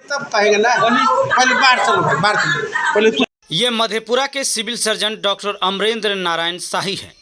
तब कहेंगे ना, पहले बाहर चलो भाई, बाहर चलो पहले तू। ये मधेपुरा के civil surgeon doctor Amarendra Narayan Shahi हैं।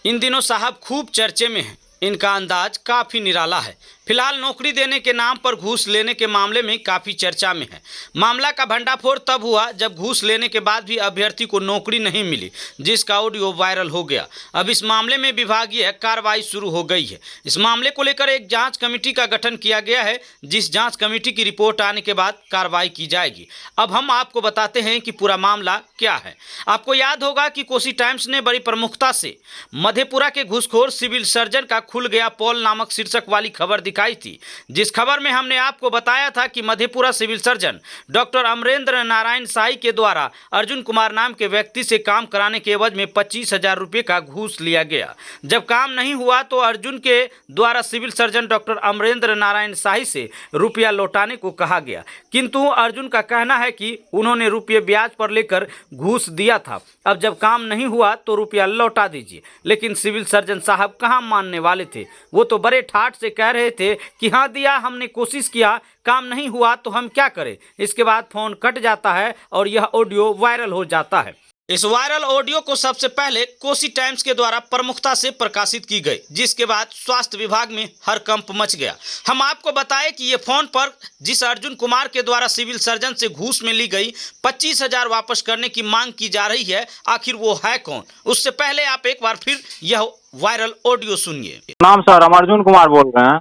इन दिनों साहब खूब चर्चे में हैं। इनका अंदाज काफ़ी निराला है। फिलहाल नौकरी देने के नाम पर घूस लेने के मामले में काफ़ी चर्चा में है। मामला का भंडाफोड़ तब हुआ जब घूस लेने के बाद भी अभ्यर्थी को नौकरी नहीं मिली, जिसका ऑडियो वायरल हो गया। अब इस मामले में विभागीय कार्रवाई शुरू हो गई है। इस मामले को लेकर एक जांच कमेटी का गठन किया गया है, जिस जांच कमेटी की रिपोर्ट आने के बाद कार्रवाई की जाएगी। अब हम आपको बताते हैं कि पूरा मामला क्या है। आपको याद होगा कि कोसी टाइम्स ने बड़ी प्रमुखता से मधेपुरा के घूसखोर सिविल सर्जन का खुल गया पोल नामक शीर्षक वाली खबर दिखाई थी, जिस खबर में हमने आपको बताया था कि Madhepura civil surgeon doctor Amarendra Narayan Shahi के द्वारा अर्जुन कुमार नाम के व्यक्ति से काम कराने के एवज में 25,000 रुपये का घूस लिया गया। जब काम नहीं हुआ तो अर्जुन के द्वारा civil surgeon doctor Amarendra Narayan Shahi से रुपया लौटाने को कहा गया, किंतु अर्जुन का कहना है कि उन्होंने रुपये ब्याज पर लेकर घूस दिया था। अब जब काम नहीं हुआ तो रुपया लौटा दीजिए। लेकिन सिविल सर्जन साहब कहाँ मानने वाले थे। वो तो बड़े ठाठ से कह रहे थे कि हाँ दिया, हमने कोशिश किया, काम नहीं हुआ तो हम क्या करें। इसके बाद फोन कट जाता है और यह ऑडियो वायरल हो जाता है। इस वायरल ऑडियो को सबसे पहले कोसी टाइम्स के द्वारा प्रमुखता से प्रकाशित की गई, जिसके बाद स्वास्थ्य विभाग में हड़कंप मच गया। हम आपको बताएं कि ये फोन पर जिस अर्जुन कुमार के द्वारा सिविल सर्जन से घूस में ली गई 25,000 वापस करने की मांग की जा रही है, आखिर वो है कौन। उससे पहले आप एक बार फिर यह वायरल ऑडियो सुनिए। नाम सर हम अर्जुन कुमार बोल रहे हैं।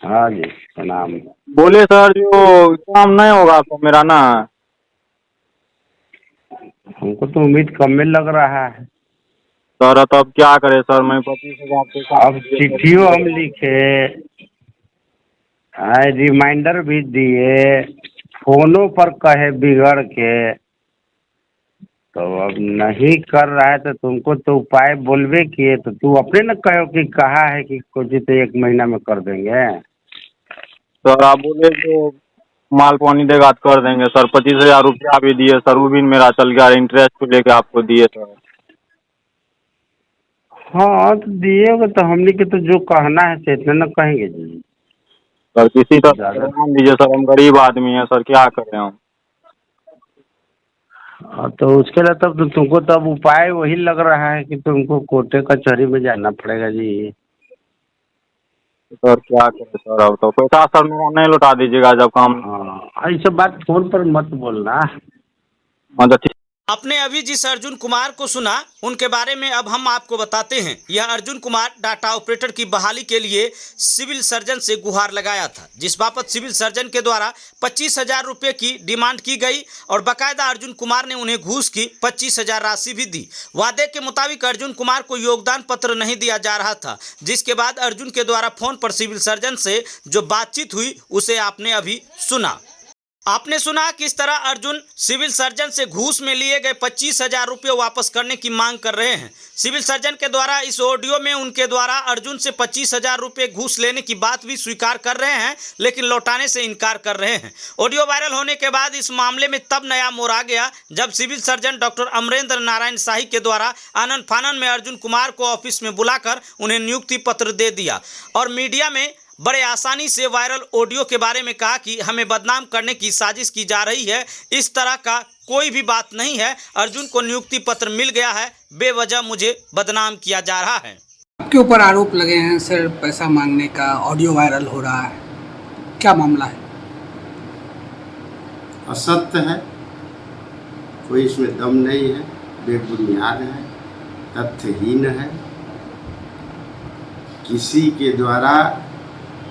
हाँ जी प्रणाम। बोले सर जो काम नहीं होगा तो मेरा ना, हमको तो उम्मीद कम में लग रहा है सर तब क्या करे सर, मैं 25,000 अब चिट्ठियों हम लिखे, रिमाइंडर भी दिए, फोनों पर कहे बिगड़ के, तो अब नहीं कर रहा है तो तुमको तो उपाय बोलबे किए, तो तू अपने न कहो कि कहा है कि कुछ तो 1 महीना में कर देंगे। सर आप बोले जो माल पानी देगा तो कर देंगे सर। 25,000 रुपया भी दिए सर, वो भी मेरा चल गया, इंटरेस्ट को लेके आपको दिए सर। हाँ तो दिएगा तो हमने के तो जो कहना है से इतना न कहेंगे जी। सर किसी तरह ध्यान दीजिए सर, हम गरीब आदमी हैं सर, क्या करें हम। हाँ तो उसके लिए तब तो तुमको तब उपाय वही लग रहा है कि तुमको कोर्टे कचहरी में जाना पड़ेगा जी। सर क्या करें सर, अब तो पैसा सर मेरा नहीं लौटा दीजिएगा जब काम। हाँ ये सब बात फोन पर मत बोलना। हाँ तो ठीक। आपने अभी जिस अर्जुन कुमार को सुना, उनके बारे में अब हम आपको बताते हैं। यह अर्जुन कुमार डाटा ऑपरेटर की बहाली के लिए सिविल सर्जन से गुहार लगाया था, जिस बाबत सिविल सर्जन के द्वारा 25,000 रुपये की डिमांड की गई और बाकायदा अर्जुन कुमार ने उन्हें घूस की 25,000 राशि भी दी। वादे के मुताबिक अर्जुन कुमार को योगदान पत्र नहीं दिया जा रहा था, जिसके बाद अर्जुन के द्वारा फोन पर सिविल सर्जन से जो बातचीत हुई उसे आपने अभी सुना। आपने सुना किस तरह अर्जुन सिविल सर्जन से घूस में लिए गए 25,000 रुपये वापस करने की मांग कर रहे हैं। सिविल सर्जन के द्वारा इस ऑडियो में उनके द्वारा अर्जुन से 25,000 रुपये घूस लेने की बात भी स्वीकार कर रहे हैं, लेकिन लौटाने से इनकार कर रहे हैं। ऑडियो वायरल होने के बाद इस मामले में तब नया मोड़ आ गया जब civil surgeon doctor Amarendra Narayan Shahi के द्वारा आनन फानन में अर्जुन कुमार को ऑफिस में बुलाकर उन्हें नियुक्ति पत्र दे दिया और मीडिया में बड़े आसानी से वायरल ऑडियो के बारे में कहा कि हमें बदनाम करने की साजिश की जा रही है। इस तरह का कोई भी बात नहीं है, अर्जुन को नियुक्ति पत्र मिल गया है, बेवजह मुझे बदनाम किया जा रहा है। आपके ऊपर आरोप लगे हैं सर पैसा मांगने का, ऑडियो वायरल हो रहा है, क्या मामला है? असत्य है, कोई इसमें दम नहीं है, बेबुनियाद है, तथ्यहीन है। किसी के द्वारा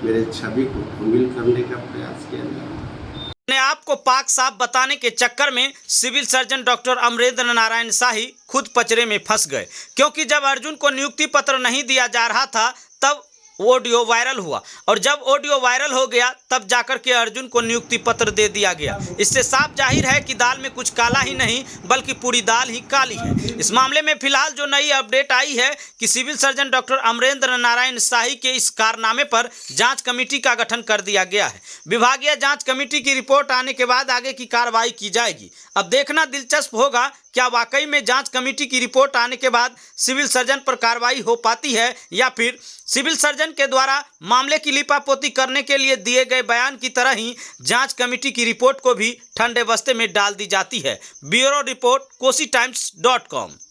मेरे छवि को धूमिल करने का प्रयास किया जा रहा है। अपने आप को पाक साफ बताने के चक्कर में civil surgeon doctor Amarendra Narayan Shahi खुद पचड़े में फंस गए, क्योंकि जब अर्जुन को नियुक्ति पत्र नहीं दिया जा रहा था तब ऑडियो वायरल हुआ और जब ऑडियो वायरल हो गया तब जाकर के अर्जुन को नियुक्ति पत्र दे दिया गया। इससे साफ जाहिर है कि दाल में कुछ काला ही नहीं बल्कि पूरी दाल ही काली है। इस मामले में फिलहाल जो नई अपडेट आई है कि civil surgeon doctor Amarendra Narayan Shahi के इस कारनामे पर जांच कमेटी का गठन कर दिया गया है। विभागीय जांच कमेटी की रिपोर्ट आने के बाद आगे की कार्रवाई की जाएगी। अब देखना दिलचस्प होगा क्या वाकई में जांच कमेटी की रिपोर्ट आने के बाद सिविल सर्जन पर कार्रवाई हो पाती है या फिर सिविल सर्जन के द्वारा मामले की लिपापोती करने के लिए दिए गए बयान की तरह ही जांच कमेटी की रिपोर्ट को भी ठंडे बस्ते में डाल दी जाती है। Bureau report, KOSITimes.com।